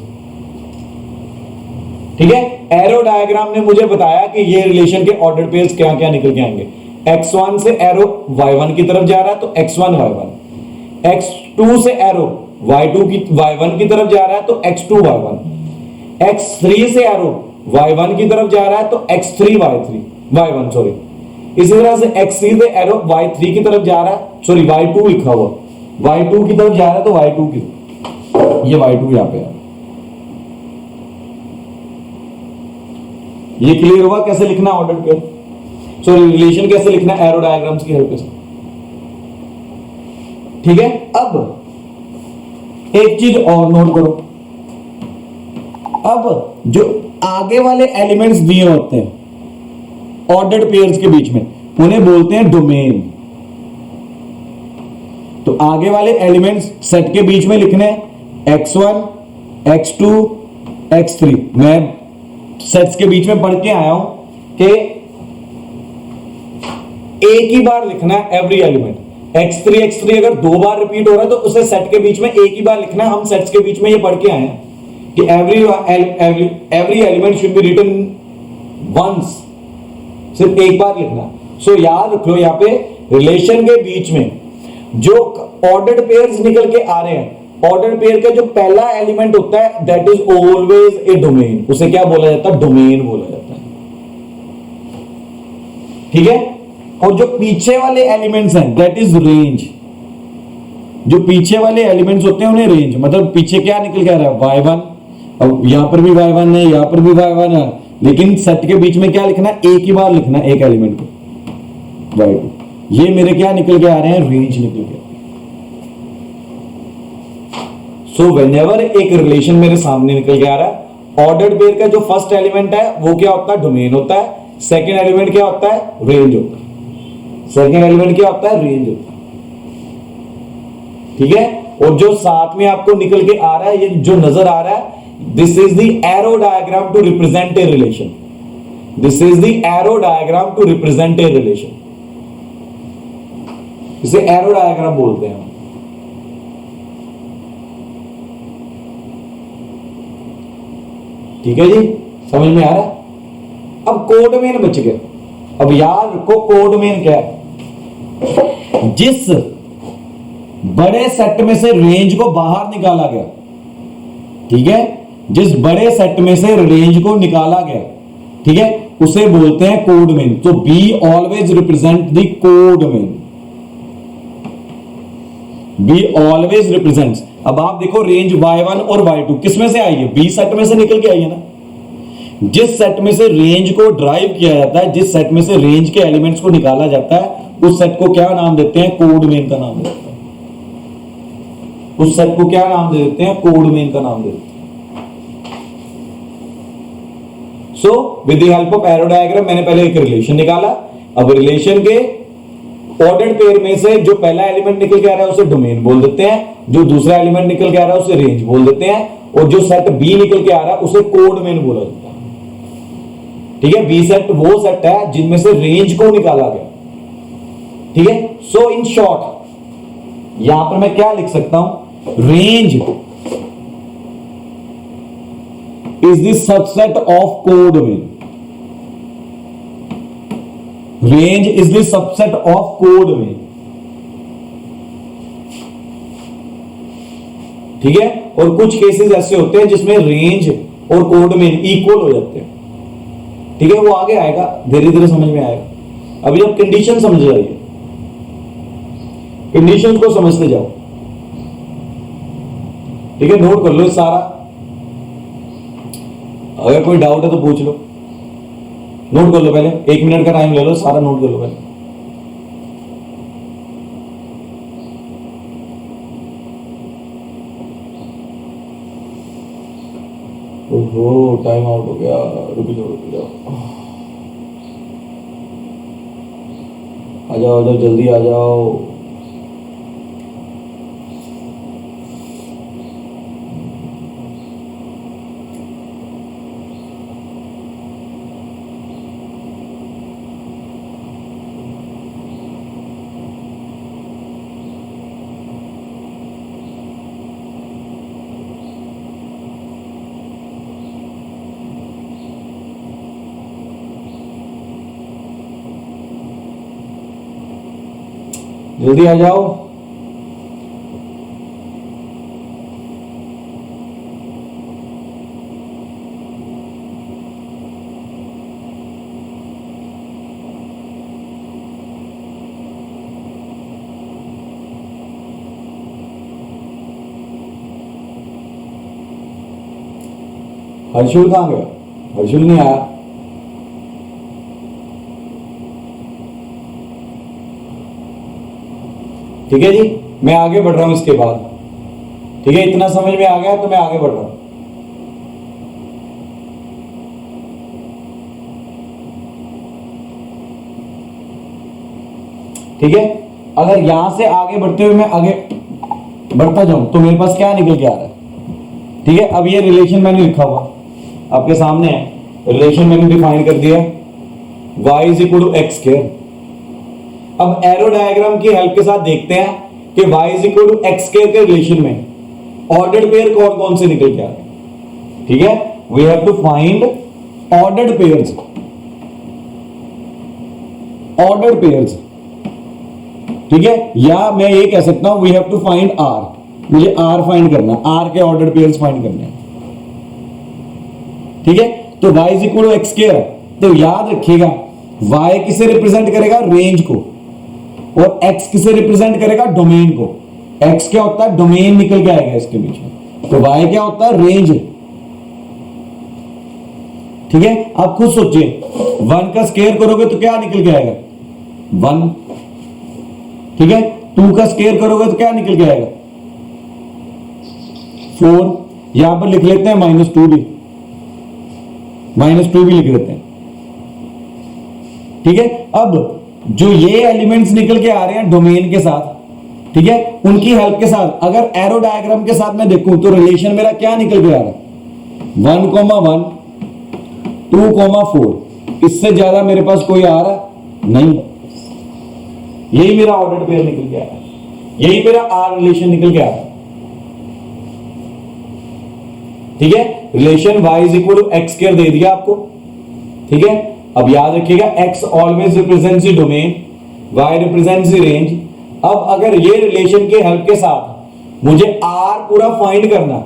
ठीक है, एरो डायग्राम ने मुझे बताया कि ये रिलेशन के ऑर्डर्ड पेयर्स क्या क्या निकल के आएंगे। x1 से एरो y1 की तरफ जा रहा है तो x1 y1, x2 से एरो y1 की तरफ जा रहा है तो x2 y1, x3 से एरो y1 की तरफ जा रहा है तो x3 y1 सॉरी। इसी तरह से x3 से एरो y3 की तरफ जा रहा है, सॉरी y2 लिखा हुआ, y2 की तरफ जा रहा है तो y2 की, ये y2 यहां पे है। ये क्लियर हुआ कैसे लिखना ऑर्डर पेयर, सॉरी रिलेशन कैसे लिखना एरो डायग्राम्स की हेल्प से। ठीक है, अब एक चीज और नोट करो, अब जो आगे वाले एलिमेंट्स दिए होते हैं ऑर्डर्ड पेयर्स के बीच में, उन्हें बोलते हैं डोमेन। तो आगे वाले एलिमेंट्स सेट के बीच में लिखने x1, x2, x3। मैं सेट्स के बीच में पढ़ के आया हूं कि एक ही बार लिखना है एवरी एलिमेंट। x3 अगर दो बार रिपीट हो रहा है तो उसे सेट के बीच में एक ही बार लिखना है। हम सेट्स के बीच में ये पढ़ के आए हैं कि every element should be written once, सिर्फ एक बार लिखना। सो याद रख लो यहां पे रिलेशन के बीच में जो ऑर्डर्ड पेयर्स निकल के आ रहे हैं, ऑर्डर्ड पेयर का जो पहला एलिमेंट होता है that is always a domain. उसे क्या बोला जाता है, डोमेन बोला जाता है। ठीक है, और जो पीछे वाले एलिमेंट्स हैं दैट इज रेंज। जो पीछे वाले एलिमेंट्स होते हैं उन्हें रेंज, मतलब पीछे क्या निकल के आ रहा है y1, अब यहां पर भी y1 है, यहां पर भी y1 है, लेकिन सेट के बीच में क्या लिखना है, एक ही बार लिखना है एक एलिमेंट को y2। ये मेरे क्या निकल के आ रहे हैं, रेंज निकल के। सो व्हेनेवर एक रिलेशन मेरे सामने निकल के आ रहा है, ऑर्डर्ड पेयर का जो फर्स्ट एलिमेंट है वो क्या होता है, डोमेन होता है। सेकंड एलिमेंट क्या होता है, रेंज होता है। सेकंड एलिमेंट क्या होता है, रेंज होता है। ठीक है, और जो साथ में आपको निकल के आ रहा है, ये जो नजर आ रहा है, this is the arrow diagram to represent a relation. This is the arrow diagram to represent a relation. इसे एरो डायग्राम बोलते हैं। ठीक है जी, समझ में आ रहा है। अब कोडमेन बच गया। अब याद रखो कोडमेन क्या है, जिस बड़े सेट में से रेंज को बाहर निकाला गया, ठीक है, जिस बड़े सेट में से रेंज को निकाला गया, ठीक है, उसे बोलते हैं कोडमेन। तो be always represent the कोडमेन। Be always represents. अब आप देखो रेंज y1 और y2 किस में से आई है, बी सेट में से निकल के आई है ना। जिस सेट में से रेंज को ड्राइव किया जाता है, जिस सेट में से रेंज के एलिमेंट्स को निकाला जाता है, उस सेट को क्या नाम देते हैं, कोडमेन का नाम देते हैं। उस सेट को क्या नाम दे देते हैं, कोडमेन का नाम दे देते हैं। So with the help of arrow diagram मैंने पहले एक रिलेशन निकाला। अब रिलेशन के ऑर्डर्ड पेयर में से जो पहला एलिमेंट निकल के आ रहा है उसे डोमेन बोल देते हैं, जो दूसरा एलिमेंट निकल के आ रहा है उसे रेंज बोल देते हैं, और जो सेट बी निकल के आ रहा है उसे कोडमेन बोला जाता है। ठीक है, बी सेट वो सेट है जिनमें से रेंज को निकाला गया। ठीक है, सो इन शॉर्ट यहां पर मैं क्या लिख सकता हूं, range is the subset of कोडमेन। Range is the subset of कोडमेन। ठीक है, और कुछ केसेस ऐसे होते हैं जिसमें रेंज और कोडमेन इक्वल हो जाते हैं। ठीक है, वो आगे आएगा, धीरे धीरे समझ में आएगा। अभी आप कंडीशन समझ जाइए, कंडीशन को समझते जाओ। ठीक है, नोट कर लो सारा, अगर कोई डाउट है तो पूछ लो। नोट कर लो पहले, 1 मिनट का टाइम ले लो, सारा नोट कर लो पहले। ओहो टाइम आउट हो गया, रुक जाओ रुक जाओ, आ जाओ आ जाओ जल्दी आ जाओ। जल्दी आ जाओ। हर्षुल कहां गया? हर्षुल नहीं आया। ठीक है जी, मैं आगे बढ़ रहा हूं इसके बाद। ठीक है, इतना समझ में आ गया तो मैं आगे बढ़ रहा हूं। ठीक है, अगर यहां से आगे बढ़ते हुए मैं आगे बढ़ता जाऊं तो मेरे पास क्या निकल के आ रहा है? ठीक है, अब ये रिलेशन मैंने लिखा हुआ आपके सामने है। रिलेशन मैंने डिफाइन कर दिया, y is equal to x square. अब एरो डायग्राम की हेल्प के साथ देखते हैं कि y is equal to x square के रिलेशन में ऑर्डर्ड पेयर कौन कौन से निकल के आ रहे हैं। ठीक है, we have to find ordered pairs. Ordered pairs, ठीक है, या मैं ये कह सकता हूं we have to find r। मुझे r फाइंड करना, r के ऑर्डर्ड पेयर्स फाइंड करने हैं। ठीक है, तो y is equal to x square, तो याद रखिएगा y किसे रिप्रेजेंट करेगा? रेंज को, और x किसे रिप्रेजेंट करेगा? डोमेन को। x क्या होता है? डोमेन निकल के आएगा इसके बीच में, तो y क्या होता है? रेंज। ठीक है, आप खुद सोचिए, 1 का स्क्वायर करोगे तो क्या निकल के आएगा? 1। ठीक है, 2 का स्क्वायर करोगे तो क्या निकल के आएगा? 4। यहां पर लिख लेते हैं -2 भी, -2 भी लिख देते हैं। ठीक है, अब जो ये एलिमेंट्स निकल के आ रहे हैं डोमेन के साथ, ठीक है, उनकी हेल्प के साथ अगर एरो डायग्राम के साथ मैं देखूं तो रिलेशन मेरा क्या निकल के आ रहा है? 1,1, 2,4। इससे ज्यादा मेरे पास कोई आ रहा नहीं। यही मेरा ऑर्डर्ड पेयर निकल के आ रहा है, यही मेरा आर रिलेशन निकल के आ रहा है। ठीक है, relation y is equal to x square दे दिया आपको। ठीक है, अब याद रखिएगा x always represents the domain, y represents the range. अब अगर ये रिलेशन के हेल्प के साथ मुझे r पूरा फाइंड करना,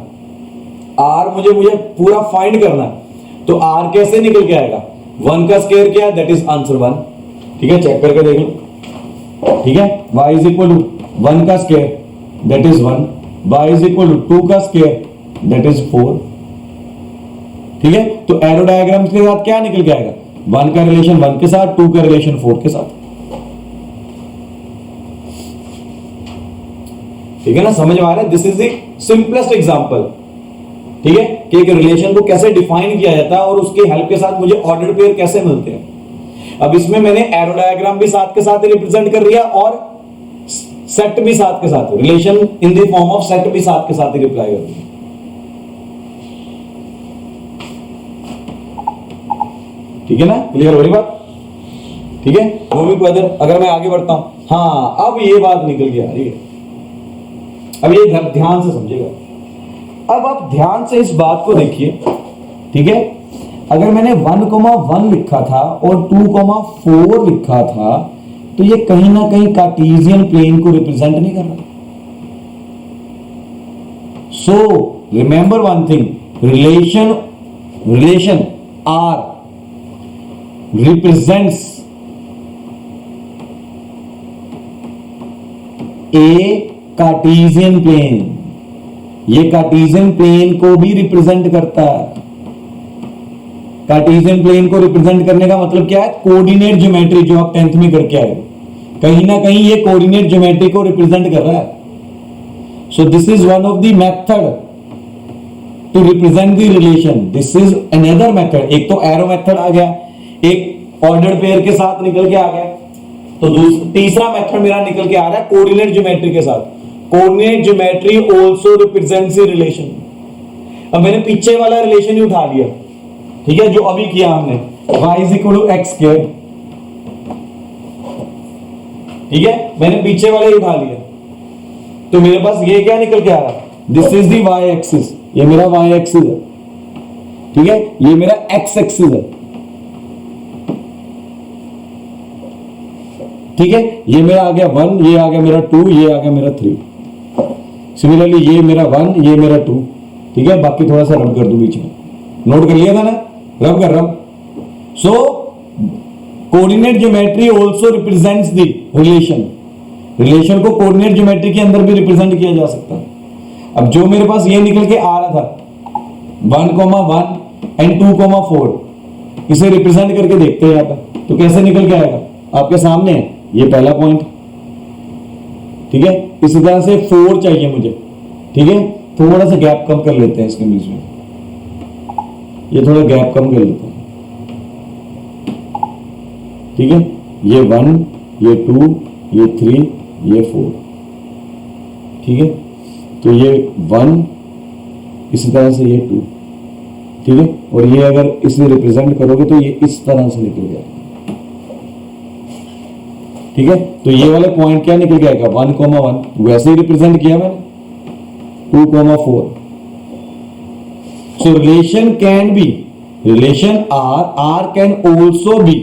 r मुझे पूरा फाइंड करना, तो r कैसे निकल के आएगा? 1 का स्क्वायर क्या है? That is answer 1। ठीक है, चेक करके देख लो। ठीक है, y इज इक्वल टू 1 का square that is 1, y is equal to 2 का स्क्वायर दैट इज 4। ठीक है, तो एरो डायग्राम के साथ क्या निकल के आएगा? 1 का रिलेशन 1 के साथ, 2 का रिलेशन 4 के साथ। ठीक है ना, समझ में आ रहा है? This is the simplest example. ठीक है, कि एक रिलेशन को कैसे डिफाइन किया जाता है और उसकी हेल्प के साथ मुझे ऑर्डर्ड पेयर कैसे मिलते हैं। अब इसमें मैंने एरो डायग्राम भी साथ के साथ रिप्रेजेंट कर दिया और सेट भी साथ के साथ, relation in the form of set भी साथ के साथ रिप्लाई कर दिया। ठीक है ना, क्लियर हो रही बात? ठीक है, मूविंग टू अदर। अगर मैं आगे बढ़ता हूं, हाँ, अब ये बात निकल के आ रही है। अब ये ध्यान से समझिएगा। अब आप ध्यान से इस बात को देखिए। ठीक है, अगर मैंने 1,1 लिखा था और 2,4 लिखा था, तो ये कहीं ना कहीं कार्टेशियन प्लेन को रिप्रेजेंट नहीं कर रहा। So remember one thing, relation R represents a Cartesian plane. ये कार्टेशियन प्लेन को भी रिप्रेजेंट करता है। कार्टेशियन प्लेन को रिप्रेजेंट करने का मतलब क्या है? कोऑर्डिनेट ज्योमेट्री, जो आप 10th में करके आए, कहीं ना कहीं ये कोऑर्डिनेट ज्योमेट्री को रिप्रेजेंट कर रहा है। So this is one of the method to represent the relation. This is another method. एक तो एरो मेथड आ गया, एक ऑर्डर्ड पेयर के साथ निकल के आ गया, तो तीसरा मेथड मेरा निकल के आ रहा है कोऑर्डिनेट ज्योमेट्री के साथ। Coordinate geometry also represents the relation. अब मैंने पीछे वाला रिलेशन ही उठा लिया, ठीक है, जो अभी किया हमने, y is equal to x square. ठीक है, मैंने पीछे वाला ही उठा लिया, तो मेरे पास ये क्या निकल के आ रहा है? This is the y axis, ये मेरा y एक्सिस है। ठीक है, ये मेरा x एक्सिस है। ठीक है, ये मेरा आ गया 1, ये आ गया मेरा 2, ये आ गया मेरा 3। सिमिलरली ये मेरा 1, ये मेरा 2। ठीक है, बाकी थोड़ा सा रब कर दूं बीच में, नोट कर लिया था ना, रब कर रहा हूं। So coordinate geometry also represents the relation. Relation को कोऑर्डिनेट ज्योमेट्री के अंदर भी रिप्रेजेंट किया जा सकता है। अब जो मेरे पास ये निकल के आ रहा था 1,1 एंड 2,4, इसे रिप्रेजेंट करके देखते हैं यहां पर, तो कैसे निकल के आएगा, आपके सामने है ये पहला पॉइंट। ठीक है, इसी तरह से 4 चाहिए मुझे। ठीक है, थोड़ा सा गैप कम कर लेते हैं इसके बीच में, ये थोड़ा गैप कम कर लेते हैं। ठीक है, ये 1, ये 2, ये 3, ये 4। ठीक है, तो ये 1, इसी तरह से ये 2। ठीक है, और ये अगर इसे रिप्रेजेंट करोगे तो ये इस तरह से निकल गया। ठीक है, तो ये वाला पॉइंट क्या निकल जाएगा 1,1, वैसे ही रिप्रेजेंट किया मैंने 2,4। सो relation R can also be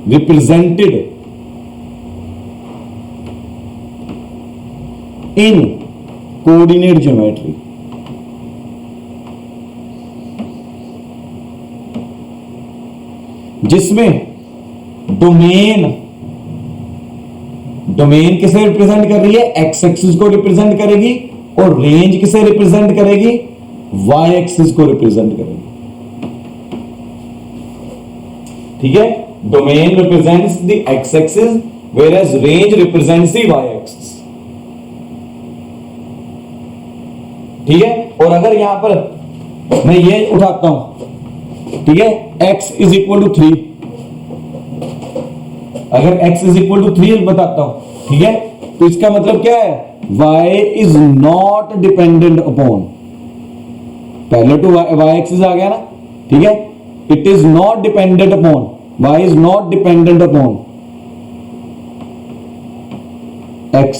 represented in coordinate geometry. जिसमें डोमेन किसे रिप्रेजेंट कर रही है, एक्स एक्सिस को रिप्रेजेंट करेगी, और रेंज किसे रिप्रेजेंट करेगी, वाई एक्सिस को रिप्रेजेंट करेगी। ठीक है, domain represents the x axis whereas range represents the y axis. ठीक है, और अगर यहां पर मैं ये उठाता हूं, ठीक है, x इज इक्वल टू 3, अगर x इज इक्वल टू 3 बताता हूं, ठीक है, तो इसका मतलब क्या है, y is not dependent upon, पहले तो y एक्सिस आ गया ना। ठीक है, it is not dependent upon, y is not dependent upon x,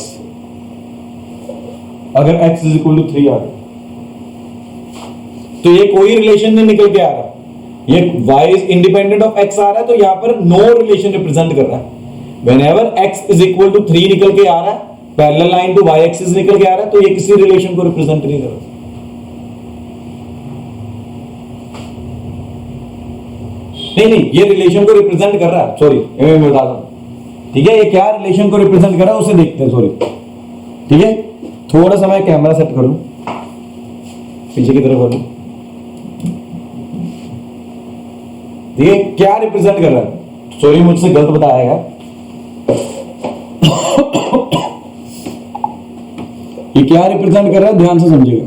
अगर x इज इक्वल टू 3 आ गया तो ये कोई रिलेशन नहीं निकल के आ रहा, ये y is independent of x आ रहा है, तो यहां पर नो रिलेशन रिप्रेजेंट कर रहा है। Whenever x is equal to 3 निकल के आ रहा है, parallel line to y axis निकल के आ रहा है, तो ये किसी रिलेशन को रिप्रेजेंट नहीं कर रहा। नहीं, ये रिलेशन को रिप्रेजेंट कर रहा है, सॉरी मैं बता दूं। ठीक है, ये क्या रिलेशन को रिप्रेजेंट कर रहा है उसे देखते हैं, सॉरी। ठीक है, थोड़ा सा मैं कैमरा सेट करूं, पीछे की तरफ करूं, ये क्या रिप्रेजेंट कर रहा है, सॉरी मुझसे गलत बताया गया, ये क्या रिप्रेजेंट कर रहा है, ध्यान से समझिएगा।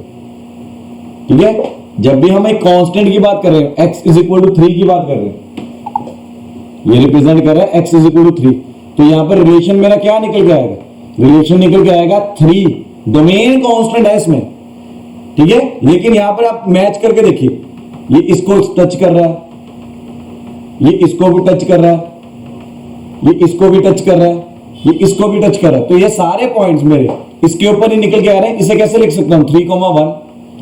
ठीक है, जब भी हम एक कांस्टेंट की बात कर रहे हैं, x इज इक्वल टू 3 की बात कर रहे हैं, ये रिप्रेजेंट कर रहा है x इज इक्वल टू 3, तो यहां पर रिलेशन मेरा क्या निकल के आएगा, रिलेशन निकल के आएगा 3, डोमेन कांस्टेंट है इसमें। ठीक है, लेकिन यहां पर आप मैच करके देखिए, ये इसको टच कर रहा है, ये इसको भी टच कर रहा है, ये इसको भी टच कर रहा है, ये इसको भी टच कर रहा है, तो ये सारे पॉइंट्स मेरे इसके ऊपर ही निकल के आ रहे हैं। इसे कैसे लिख सकता हूं 3,1,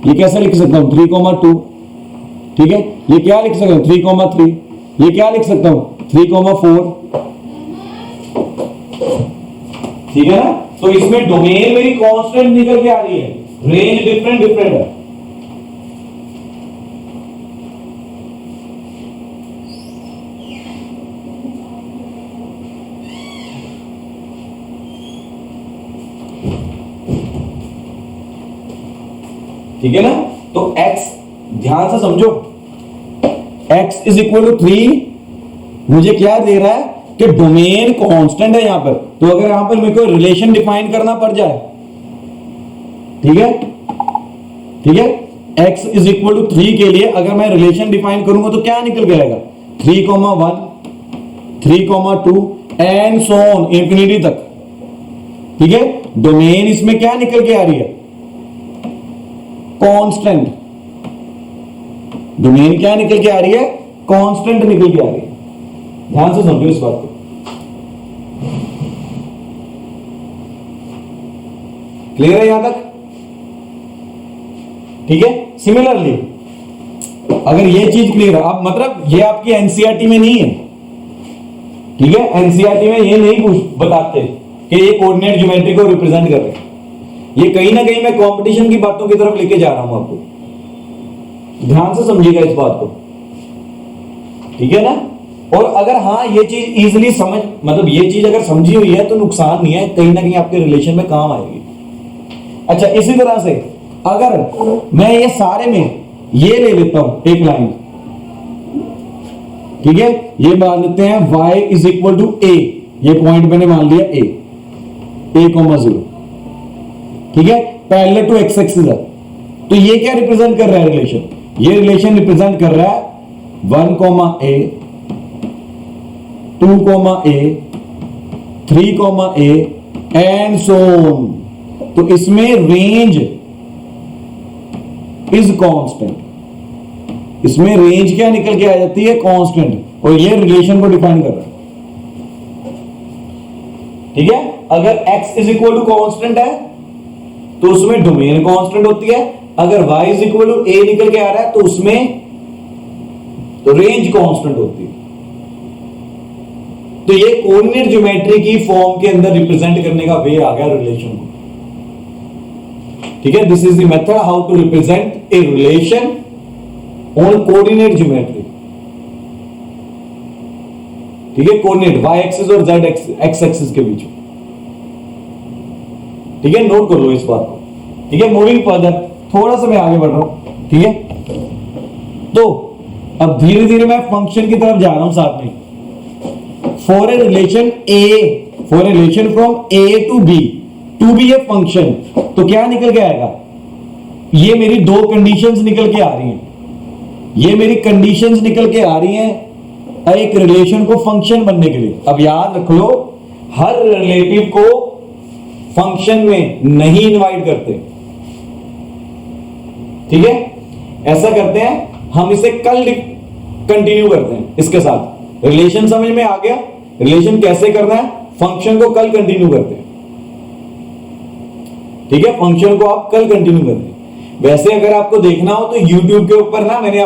ये कैसे लिख सकता हूं 3,2। ठीक है, ये क्या लिख सकता हूं 3,3, ये क्या लिख सकता हूं 3,4। ठीक है ना, तो इसमें डोमेन मेरी कांस्टेंट निकल के आ रही है, रेंज डिफरेंट है। ठीक है ना, तो x ध्यान से समझो, x इज इक्वल टू 3 मुझे क्या दे रहा है कि डोमेन कांस्टेंट है यहां पर, तो अगर यहां पर मेरे को रिलेशन डिफाइन करना पड़ जाए, ठीक है, ठीक है, x इज इक्वल टू 3 के लिए अगर मैं रिलेशन डिफाइन करूंगा तो क्या निकल के आएगा 3,1, 3,2 एंड सो ऑन इंफिनिटी तक। ठीक है, डोमेन इसमें क्या निकल के आ रही है, कांस्टेंट। डोमेन क्या निकल के आ रही है, कांस्टेंट निकल के आ रही है। ध्यान से समझो इस बात को। क्लियर है यहां तक? ठीक है, सिमिलरली अगर ये चीज क्लियर है, अब मतलब ये आपकी एनसीईआरटी में नहीं है, ठीक है, एनसीईआरटी में ये नहीं बताते कि ये कोऑर्डिनेट ज्योमेट्री को रिप्रेजेंट कर रहे हैं। ये कहीं ना कहीं मैं कंपटीशन की बातों की तरफ लेके जा रहा हूं आपको, ध्यान से समझिएगा इस बात को, ठीक है ना। और अगर हाँ ये चीज इजीली समझ, मतलब ये चीज अगर समझी हुई है तो नुकसान नहीं है, कहीं ना कहीं आपके रिलेशन में काम आएगी। अच्छा, इसी तरह से अगर मैं ये सारे में ये ले लेता हूं एक लाइन, ठीक है, ये मान लेते हैं y इज इक्वल टू ए, ये पॉइंट मैंने मान लिया a, 0, ठीक है, पैरेलल टू x एक्सिस है। तो ये क्या रिप्रेजेंट कर रहा है रिलेशन? ये रिलेशन रिप्रेजेंट कर रहा है 1, a, 2, a, 3, a and so on. तो इसमें रेंज इज कांस्टेंट, इसमें रेंज क्या निकल के आ जाती है? कांस्टेंट, और ये रिलेशन को डिफाइन कर रहा है, ठीक है। अगर x is equal to constant है तो उसमें डोमेन कांस्टेंट होती है, अगर y is equal to a निकल के आ रहा है तो उसमें रेंज कांस्टेंट होती है। तो ये कोऑर्डिनेट ज्योमेट्री की फॉर्म के अंदर रिप्रेजेंट करने का वे आ गया रिलेशन को, ठीक है। This is the method how to represent a relation on coordinate geometry, ठीक है, कोऑर्डिनेट y एक्सिस और z एक्स एक्सिस के बीच में, ठीक है। नोट कर लो इस बात को, ठीक है। मूविंग फर्दर, थोड़ा सा मैं आगे बढ़ रहा हूं, ठीक है। तो अब धीरे धीरे मैं फंक्शन की तरफ जा रहा हूं साथ में। For a relation from A to B a function, तो क्या निकल के आएगा? ये मेरी दो कंडीशंस निकल के आ रही हैं, ये मेरी कंडीशंस निकल के आ रही हैं एक रिलेशन को फंक्शन बनने के लिए। अब याद रख लो, हर रिलेटिव को फंक्शन में नहीं इनवाइट करते, ठीक है। ऐसा करते हैं, हम इसे कल कंटिन्यू करते हैं इसके साथ। रिलेशन समझ में आ गया? रिलेशन कैसे करना है, फंक्शन को कल कंटिन्यू करते हैं, ठीक है। फंक्शन को आप कल कंटिन्यू करते हैं। वैसे अगर आपको देखना हो तो YouTube के ऊपर ना मैंने